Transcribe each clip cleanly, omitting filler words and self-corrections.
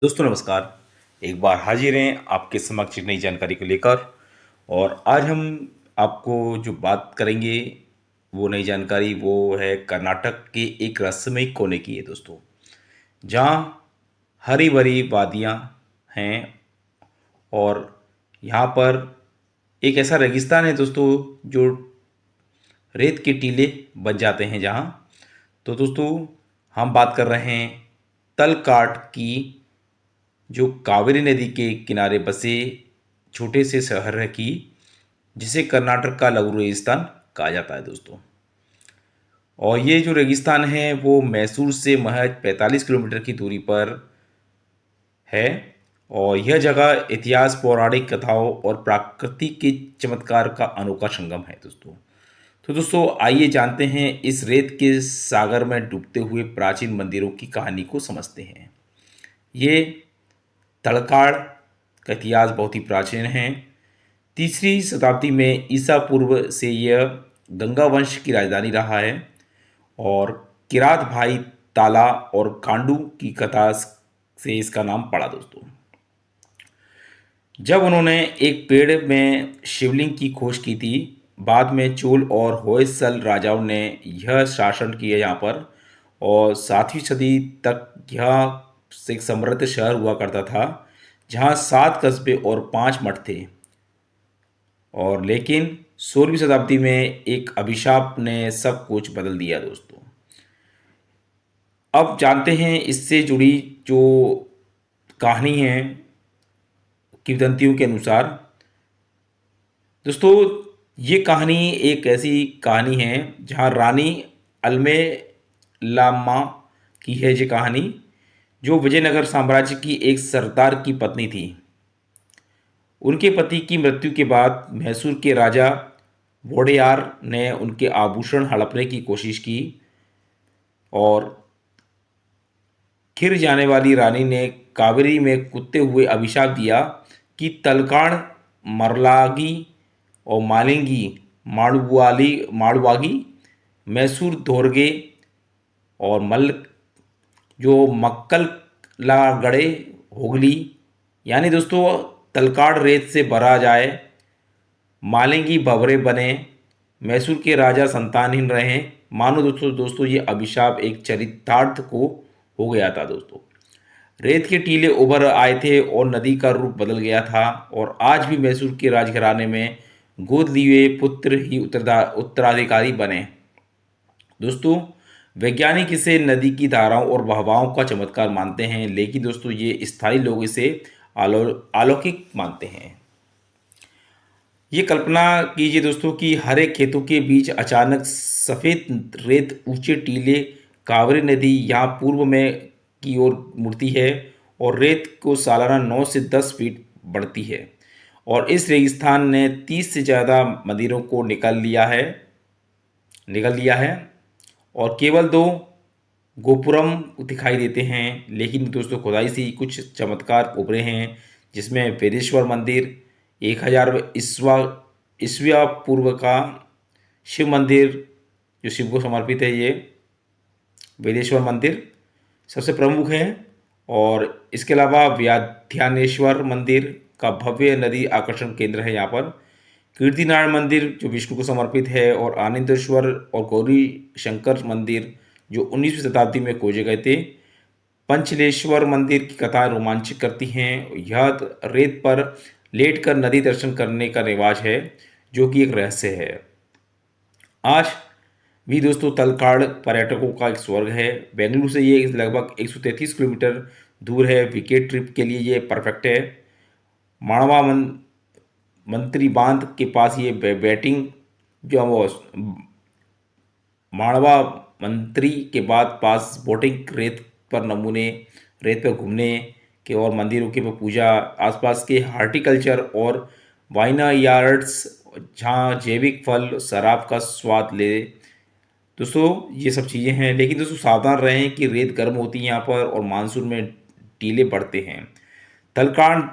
दोस्तों नमस्कार। एक बार हाजिर हैं आपके समक्ष एक नई जानकारी को लेकर। और आज हम आपको जो बात करेंगे वो नई जानकारी वो है कर्नाटक के एक रहस्यमय कोने की है दोस्तों, जहाँ हरी भरी वादियाँ हैं और यहाँ पर एक ऐसा रेगिस्तान है दोस्तों जो रेत के टीले बन जाते हैं जहाँ। तो दोस्तों हम बात कर रहे हैं तलकाट की, जो कावेरी नदी के किनारे बसे छोटे से शहर है की, जिसे कर्नाटक का लघु रेगिस्तान कहा जाता है दोस्तों। और ये जो रेगिस्तान है वो मैसूर से महज 45 किलोमीटर की दूरी पर है। और यह जगह इतिहास, पौराणिक कथाओं और प्रकृति के चमत्कार का अनोखा संगम है दोस्तों। तो दोस्तों आइए जानते हैं इस रेत के सागर में डूबते हुए प्राचीन मंदिरों की कहानी को समझते हैं। ये तलकाड़ का इतिहास बहुत ही प्राचीन है। तीसरी शताब्दी में ईसा पूर्व से यह गंगा वंश की राजधानी रहा है। और किरात भाई ताला और कांडू की कथा से इसका नाम पड़ा दोस्तों। जब उन्होंने एक पेड़ में शिवलिंग की खोज की थी, बाद में चोल और होयसल राजाओं ने यह शासन किया यहाँ पर। और 7वीं सदी तक यह एक समृद्ध शहर हुआ करता था, जहाँ 7 कस्बे और 5 मठ थे। और लेकिन 16वीं शताब्दी में एक अभिशाप ने सब कुछ बदल दिया दोस्तों। अब जानते हैं इससे जुड़ी जो कहानी है किंवदंतियों के अनुसार। दोस्तों ये कहानी एक ऐसी कहानी है जहाँ रानी अलमे लामा की है ये कहानी, जो विजयनगर साम्राज्य की एक सरदार की पत्नी थी। उनके पति की मृत्यु के बाद मैसूर के राजा वोडेयार ने उनके आभूषण हड़पने की कोशिश की। और खिर जाने वाली रानी ने कावेरी में कूदते हुए अभिशाप दिया कि तलकाण, मरलागी और मालिंगी, माड़वागी, मैसूर धोरगे और मल्ल, जो मक्कलगड़े, होगली, यानी दोस्तों तलकाड़ रेत से भरा जाए, मालेंगी भंवरे बने, मैसूर के राजा संतानहीन रहे। मानो दोस्तों ये अभिशाप एक चरितार्थ को हो गया था दोस्तों। रेत के टीले उभर आए थे और नदी का रूप बदल गया था। और आज भी मैसूर के राजघराने में गोद लिए पुत्र ही उत्तराधिकारी बने दोस्तों। वैज्ञानिक इसे नदी की धाराओं और बहावों का चमत्कार मानते हैं, लेकिन दोस्तों ये स्थायी लोग इसे अलौकिक मानते हैं। ये कल्पना कीजिए दोस्तों कि हरे खेतों के बीच अचानक सफ़ेद रेत, ऊंचे टीले, कावेरी नदी यहाँ पूर्व में की ओर मुड़ती है और रेत को सालाना 9 से 10 फीट बढ़ती है। और इस रेगिस्तान ने 30 से ज़्यादा मंदिरों को निकल लिया है। और केवल 2 गोपुरम दिखाई देते हैं, लेकिन दोस्तों खुदाई से कुछ चमत्कार उभरे हैं, जिसमें वेदेश्वर मंदिर, 1000 ईस्वा पूर्व का शिव मंदिर जो शिव को समर्पित है, ये वेदेश्वर मंदिर सबसे प्रमुख है। और इसके अलावा व्याध्यानेश्वर मंदिर का भव्य नदी आकर्षण केंद्र है यहाँ पर। कीर्तिनारायण मंदिर जो विष्णु को समर्पित है, और आनंदेश्वर और गौरी शंकर मंदिर जो 19वीं शताब्दी में खोजे गए थे। पंचलेश्वर मंदिर की कथाएं रोमांचक करती हैं। यह रेत पर लेटकर नदी दर्शन करने का रिवाज है, जो कि एक रहस्य है। आज भी दोस्तों तलकाड़ पर्यटकों का एक स्वर्ग है। बेंगलुरु से ये लगभग 133 किलोमीटर दूर है। वीकेंड ट्रिप के लिए ये परफेक्ट है। माणवा मंत्री बांध के पास ये बैटिंग जो वो माणवा मंत्री के बाद पास बोटिंग, रेत पर घूमने के और मंदिरों के पूजा, आसपास के हार्टिकल्चर और वाइना यार्ड्स जहाँ जैविक फल शराब का स्वाद ले दोस्तों, ये सब चीज़ें हैं। लेकिन दोस्तों सावधान रहें कि रेत गर्म होती है यहाँ पर और मानसून में टीले बढ़ते हैं। तलकाण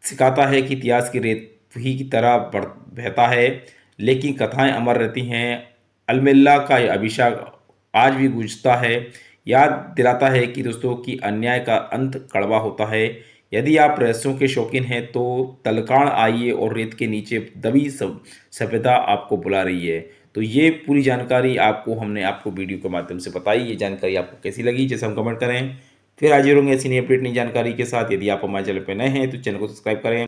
सिखाता है कि इतिहास की रेत ही की तरह बहता है, लेकिन कथाएं अमर रहती हैं। अलमेल्ला का अभिषेक आज भी गूंजता है याद दिलाता है कि दोस्तों कि अन्याय का अंत कड़वा होता है। यदि आप रहस्यों के शौकीन हैं तो तलकाण आइए और रेत के नीचे दबी सब सभ्यता आपको बुला रही है। तो ये पूरी जानकारी आपको हमने आपको वीडियो के माध्यम से बताई। ये जानकारी आपको कैसी लगी जैसे हम कमेंट करें। फिर हाजिर होंगे ऐसी नई अपडेट नई जानकारी के साथ। यदि आप हमारे चैनल पर नए हैं तो चैनल को सब्सक्राइब करें।